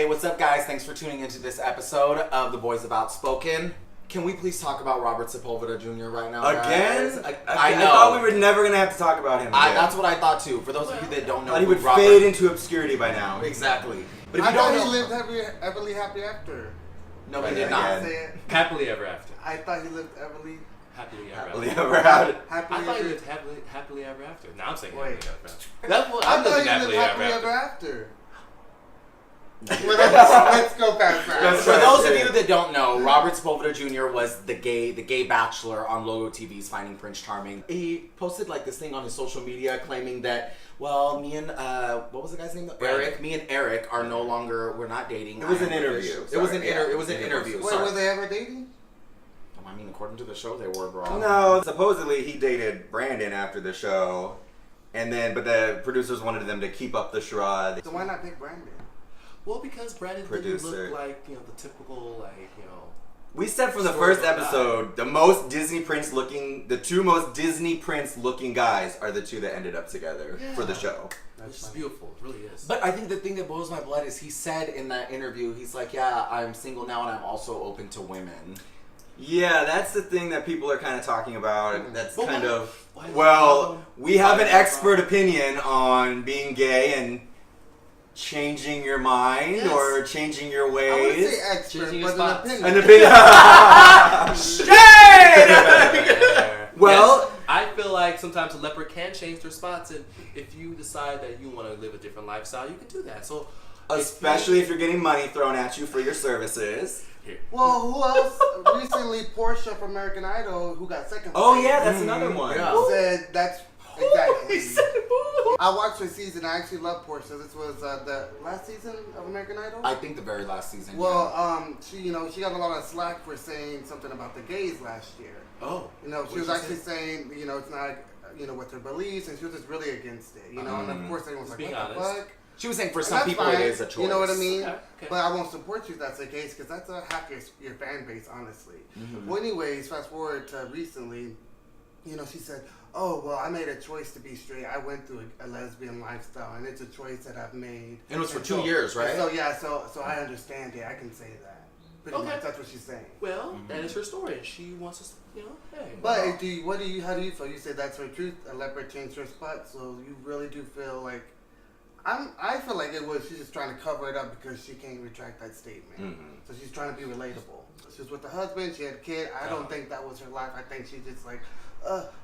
Hey, what's up, guys? Thanks for tuning into this episode of The Boys of Outspoken. Can we please talk about Robert Sepulveda Jr. right now, again? guys? I thought we were never going to have to talk about him again. That's what I thought, too. For those of you that don't know, I thought he would Robert, fade into obscurity by now. Exactly. But if I you don't thought know... he lived happily after. No, he did not. Happily ever after. I thought he lived Happily ever after. I thought he lived happily ever after. Now I'm saying Wait. happily ever after. That's what I I'm thought living he lived happily ever ever after. after. Let's go past that. For those of you that don't know, Robert Sepulveda Jr. was the gay bachelor on Logo TV's Finding Prince Charming. He posted like this thing on his social media claiming that, well, me and what was the guy's name? Eric. Me and Eric are no longer. We're not dating. It was an interview. It was an interview. Wait, were they ever dating? I mean, according to the show, they were, bro. No, supposedly he dated Brandon after the show, but the producers wanted them to keep up the charade. So why not pick Brandon? Well, because Brandon didn't look like, the typical, We said from the story first of episode, the two most Disney Prince looking guys are the two that ended up together for the show. Which is beautiful. It really is. But I think the thing that boils my blood is he said in that interview, he's like, yeah, I'm single now and I'm also open to women. Yeah, that's the thing that people are kind of talking about. That's But kind why- of... why- Well, we have an why- expert opinion on being gay and changing your mind or changing your I wouldn't ways. say expert, Changing your but spots. an An opinion. opinion. Well- Yes, I feel like sometimes a leopard can change their spots, and if you decide that you want to live a different lifestyle, you can do that. So, Especially if you're getting money thrown at you for your services. Well, who else? Recently, Portia from American Idol, who got second. Oh yeah, that's another one. Yeah. Said that's exactly. I watched the season. I actually love Portia. This was the last season of American Idol. I think the very last season. Well, she got a lot of slack for saying something about the gays last year. Oh. She was actually saying, it's not, with her beliefs, and she was just really against it, and of course everyone's like, Being what the honest. fuck? She was saying for And some that's people fine, it is a choice. You know what I mean? Okay. But I won't support you if that's the case, because that's half your fan base, honestly. Mm-hmm. Well, anyways, fast forward to recently, she said, oh, well, I made a choice to be straight. I went through a lesbian lifestyle, and it's a choice that I've made. And it was for 2 years, right? So, so I understand it. I can say that. Pretty much, that's what she's saying. Well, that is her story, and she wants us, hey. But how do you feel? You say that's her truth. A leopard changed her spot, so you really do feel like I feel like she's just trying to cover it up because she can't retract that statement. Mm-hmm. So she's trying to be relatable. She was with the husband. She had a kid. I don't think that was her life. I think she's just like,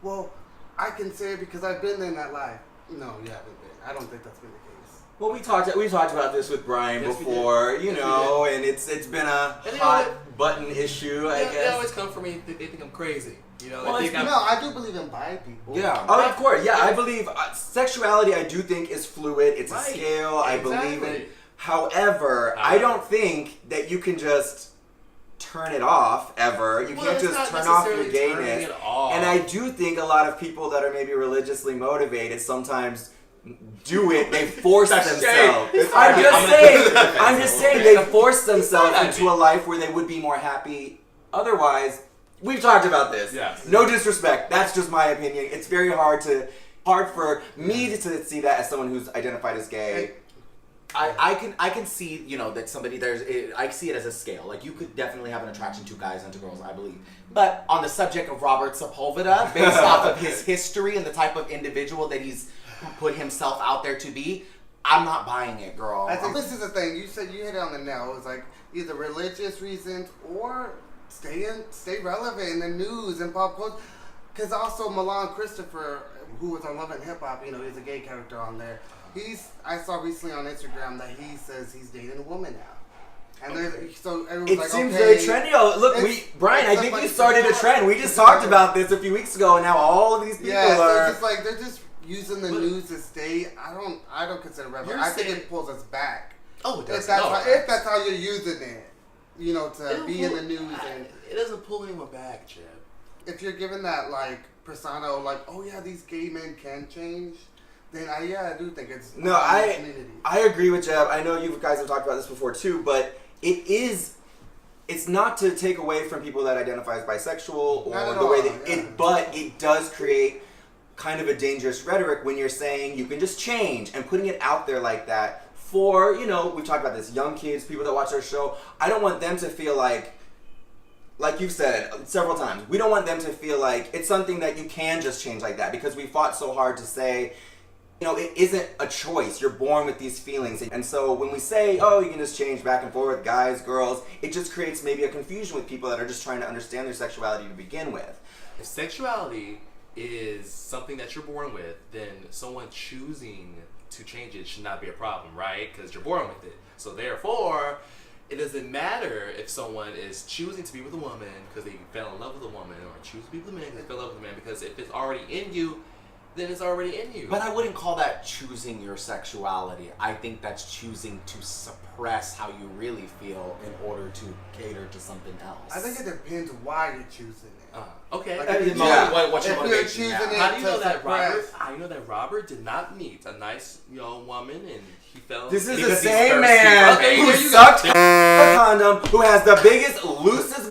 well, I can say it because I've been in that life. No, you haven't been. I don't think that's been the case. Well, we talked about this with Brian before, and it's been a hot button issue, I guess. They always come for me. They think I'm crazy. I do believe in bi people. Yeah. Oh, of course. Yeah, I believe sexuality, I do think, is fluid. It's a scale. I believe in. However, I don't think that you can just turn it off ever. You can't just turn off your gayness. And I do think a lot of people that are maybe religiously motivated sometimes do it. They force themselves. I'm just saying they force themselves into a life where they would be more happy otherwise. We've talked about this. Yes. No disrespect. That's just my opinion. It's very hard for me to see that as someone who's identified as gay. I can see, that somebody I see it as a scale. Like, you could definitely have an attraction to guys and to girls, I believe. But on the subject of Robert Sepulveda, based off of his history and the type of individual that he's put himself out there to be, I'm not buying it, girl. I think this is the thing. You said you hit it on the nail. It was like either religious reasons or stay relevant in the news and pop culture. Because also Milan Christopher, who was on Love and Hip Hop, he's a gay character on there. I saw recently on Instagram that he says he's dating a woman now. And so everyone's it like, seems okay, very trendy. Oh, look, Brian, I think you started a trend. We just talked about this a few weeks ago, and now all of these people are. It's like they're just using the news to stay. I don't consider relevant. I think it pulls us back. Oh, it does. If that's how you're using it, to be in the news it doesn't pull anyone back, Jeb. If you're given that persona, oh yeah, these gay men can change. Then I do think it's No, I agree with Jeb. I know you guys have talked about this before too, but it's not to take away from people that identify as bisexual or the way that but it does create kind of a dangerous rhetoric when you're saying you can just change and putting it out there like that for, we've talked about this, young kids, people that watch our show, I don't want them to feel like you've said several times, we don't want them to feel like it's something that you can just change like that, because we fought so hard to say, it isn't a choice. You're born with these feelings. And so when we say, oh, you can just change back and forth, guys, girls, it just creates maybe a confusion with people that are just trying to understand their sexuality to begin with. If sexuality is something that you're born with, then someone choosing to change it should not be a problem, right? Because you're born with it. So therefore, it doesn't matter if someone is choosing to be with a woman because they fell in love with a woman, or choose to be with a man because they fell in love with a man, because if it's already in you, then it's already in you. But I wouldn't call that choosing your sexuality. I think that's choosing to suppress how you really feel in order to cater to something else. I think it depends why you're choosing it. Okay. Like, What's your if you're motivation choosing now? it How do you know to that suppress- Robert? How do you know that Robert did not meet a nice young woman and he fell? This is Because the he's same thirsty. man Okay, who there you go. sucked a condom, who has the biggest, loosest.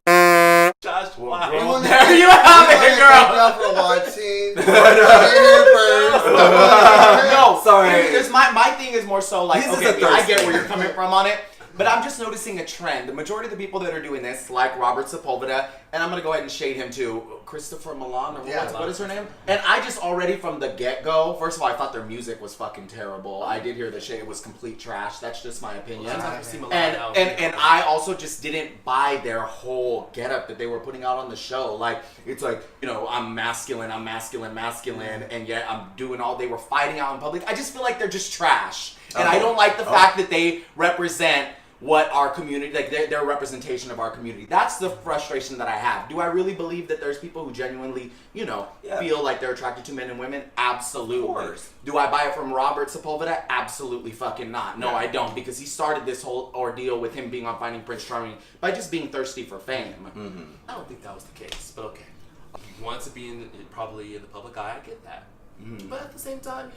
Josh, wow. We wanna- There you we have wanna it, thank girl. y'all for watching. First. No, Sorry. Because my thing is more so like, This is okay, a I get thirsty where you're man. coming from on it, but I'm just noticing a trend. The majority of the people that are doing this, like Robert Sepulveda, and I'm gonna go ahead and shade him too, Christopher Milan, or what is her name? And I just already from the get-go, first of all, I thought their music was fucking terrible. I did hear the shade, it was complete trash. That's just my opinion. Sometimes we see Milan And out. and I also just didn't buy their whole getup that they were putting out on the show. Like, it's like, I'm masculine, and yet I'm doing all, they were fighting out in public. I just feel like they're just trash. And I don't like the fact that they represent what our community, like their representation of our community. That's the frustration that I have. Do I really believe that there's people who genuinely, feel like they're attracted to men and women? Absolutely. Of course. Do I buy it from Robert Sepulveda? Absolutely fucking not. No, I don't, because he started this whole ordeal with him being on Finding Prince Charming by just being thirsty for fame. Mm-hmm. I don't think that was the case, but okay. He wants to be probably in the public eye. I get that, but at the same time,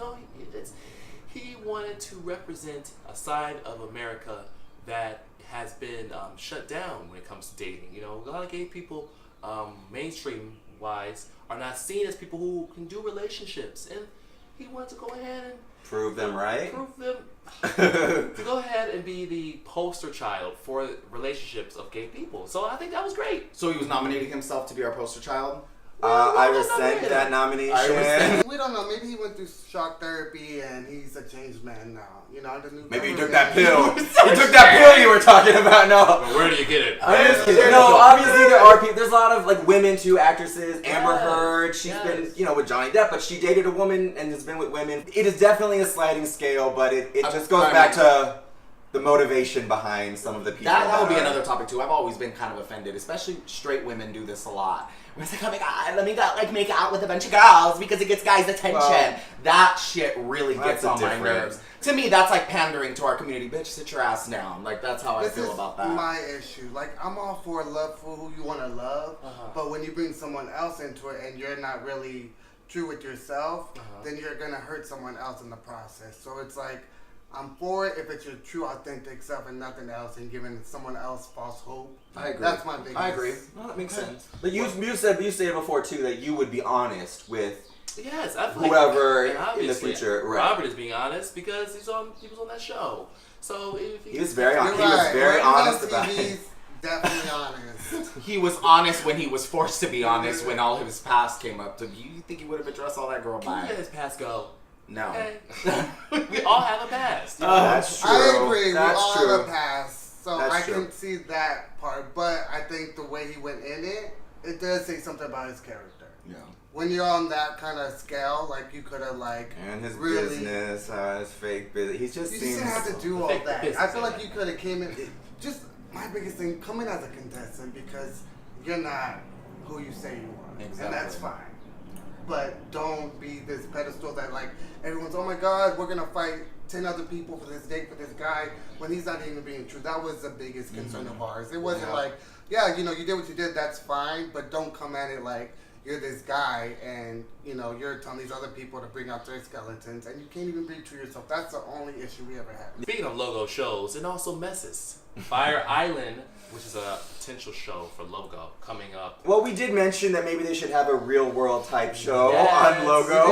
he wanted to represent a side of America that has been shut down when it comes to dating. A lot of gay people, mainstream wise, are not seen as people who can do relationships, and he wanted to go ahead and Prove them right. to go ahead and be the poster child for relationships of gay people. So I think that was great. So he was nominating himself to be our poster child? I resent that nomination. We don't know. Maybe he went through shock therapy and he's a changed man now. The new. Maybe he took government. that pill. He took that pill you were talking about. No. But where do you get it? I'm just kidding. No, obviously there are people. There's a lot of women too, actresses. Amber Heard. She's been, with Johnny Depp, but she dated a woman and has been with women. It is definitely a sliding scale, but it just goes back to the motivation behind some of the people. That would be another topic too. I've always been kind of offended, especially straight women do this a lot. Where it's like, oh my god, let me go make out with a bunch of girls because it gets guys' attention. Well, that shit really gets on my nerves. To me, that's like pandering to our community. Bitch, sit your ass down. Like, that's how I feel about that. This is my issue. Like, I'm all for love for who you want to love, but when you bring someone else into it and you're not really true with yourself, then you're gonna hurt someone else in the process. So it's like, I'm for it if it's your true, authentic self and nothing else, and giving someone else false hope. I agree. That's my biggest. I agree. Well, that makes sense. But you said before too that you would be honest with Yes, I feel whoever like, in the future. Right. Robert is being honest because he was on that show. So if He was very honest. You're He was right. very When honest he's about on TV, it. he's definitely honest. He was honest when he was forced to be honest when all of his past came up. You think he would have addressed all that girl can you by? let his past go? No. Hey, we all have a past. That's true. I agree. That's we all true. have a past, so That's I true. can see that part. But I think the way he went in it does say something about his character. Yeah. When you're on that kind of scale, you could have And his really, business, his fake business. He just you seems. just didn't have to do all Fake that. business, I feel like man. you could have came in. Just my biggest thing, come in as a contestant because you're not who you say you are, Exactly. and that's fine. But don't be this pedestal that everyone's, oh my God, we're gonna fight 10 other people for this date for this guy when he's not even being true. That was the biggest concern of ours. It wasn't you did what you did, that's fine, but don't come at it like you're this guy and you're telling these other people to bring out their skeletons and you can't even be true yourself. That's the only issue we ever had. Speaking of logo shows and also messes, Fire Island, which is a potential show for logo coming up. Well, we did mention that maybe they should have a real world type show Yes, on logo.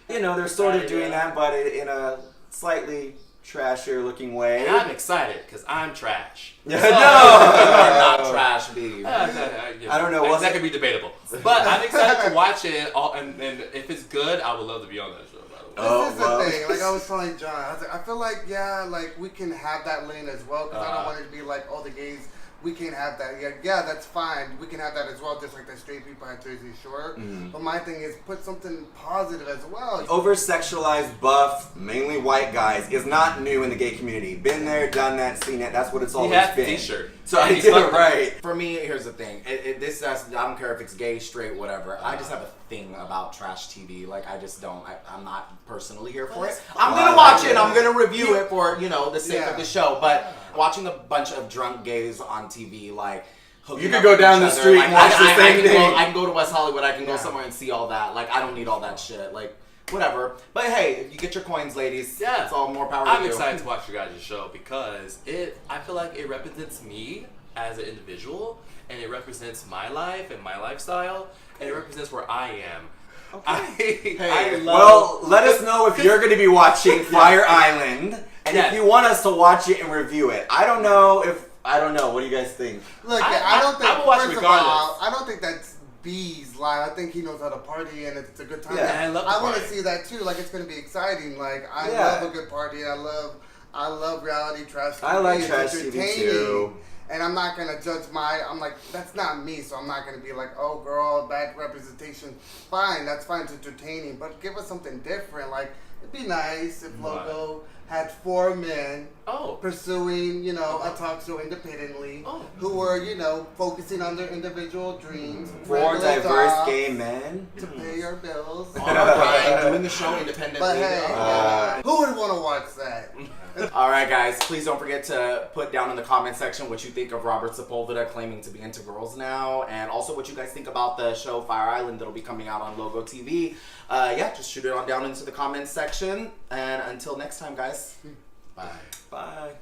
we did. They're sort of doing that, but in a slightly trashier looking way. And I'm excited because I'm trash. No! You are not trash, B. I don't know. That could be debatable. But I'm excited to watch it, and if it's good, I would love to be on that show. This is the thing. Like I was telling John, I was like, I feel like like we can have that lane as well because I don't want it to be like, oh, the gays. We can't have that. Yeah, that's fine. We can have that as well, just like the straight people at Jersey Shore. But my thing is put something positive as well. Over-sexualized, buff, mainly white guys is not new in the gay community. Been there, done that, seen it. That's what it's always been. T-shirt. So I did it right. For me, here's the thing. I don't care if it's gay, straight, whatever. I just have a thing about trash TV. Like, I just don't. I'm not personally here for it. I'm going to watch it. I'm going to review it for, the sake of the show. But watching a bunch of drunk gays on TV, like, you could go down the street and watch the same thing. I can go to West Hollywood. I can go somewhere and see all that. Like, I don't need all that shit. Like, whatever. But hey, if you get your coins, ladies, it's all more power to you. I'm excited to watch your guys' show because I feel like it represents me as an individual, and it represents my life and my lifestyle, and it represents where I am. Okay. Let us know if you're going to be watching Fire Island, and if you want us to watch it and review it. I don't know. What do you guys think? Look, I don't think. I will watch first it of all, regardless. I don't think that's B's lie. I think he knows how to party and it's a good time. Yeah, I want to see that too. Like it's going to be exciting. Like I love a good party. I love reality trash TV. I like trash TV too. And I'm not gonna judge I'm like, that's not me, so I'm not gonna be like, oh girl, bad representation. Fine, that's fine, it's entertaining, but give us something different. Like, it'd be nice if Logo had 4 men pursuing, a talk show independently, who were, focusing on their individual dreams. 4 diverse gay men to pay our bills. Doing the show independently. But hey, who would want to watch that? Alright guys, please don't forget to put down in the comment section what you think of Robert Sepulveda claiming to be into girls now, and also what you guys think about the show Fire Island that'll be coming out on Logo TV. Just shoot it on down into the comments section, and until next time guys, bye. Bye.